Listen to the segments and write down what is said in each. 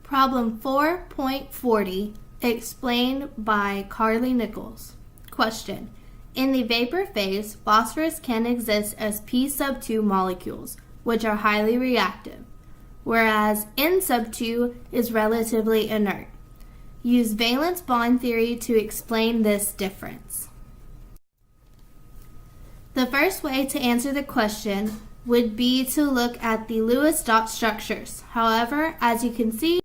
Problem 4.40, explained by Carly Nichols. Question. In the vapor phase, phosphorus can exist as P sub 2 molecules, which are highly reactive, whereas N sub 2 is relatively inert. Use valence bond theory to explain this difference. The first way to answer the question would be to look at the Lewis dot structures. However, as you can see,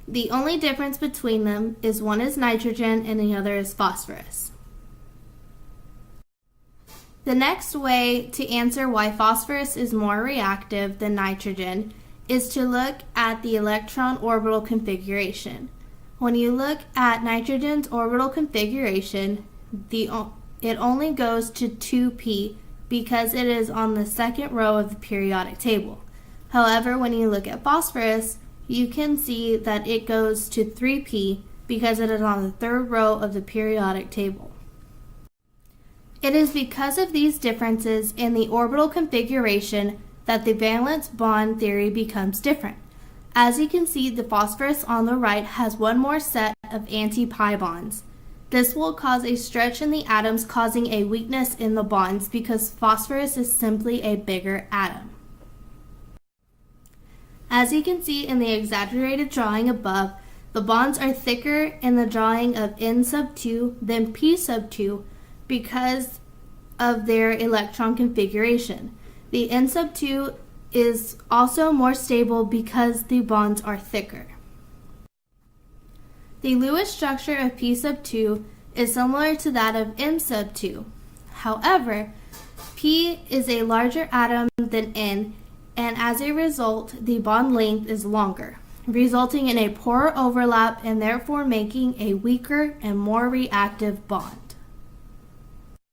the only difference between them is one is nitrogen and the other is phosphorus. The next way to answer why phosphorus is more reactive than nitrogen is to look at the electron orbital configuration. When you look at nitrogen's orbital configuration, it only goes to 2p because it is on the second row of the periodic table. However, when you look at phosphorus, you can see that it goes to 3p because it is on the third row of the periodic table. It is because of these differences in the orbital configuration that the valence bond theory becomes different. As you can see, the phosphorus on the right has one more set of anti-pi bonds. This will cause a stretch in the atoms, causing a weakness in the bonds because phosphorus is simply a bigger atom. As you can see in the exaggerated drawing above, the bonds are thicker in the drawing of N sub 2 than P sub 2 because of their electron configuration. The N sub 2 is also more stable because the bonds are thicker. The Lewis structure of P sub 2 is similar to that of M sub 2. However, P is a larger atom than N, and as a result, the bond length is longer, resulting in a poorer overlap and therefore making a weaker and more reactive bond.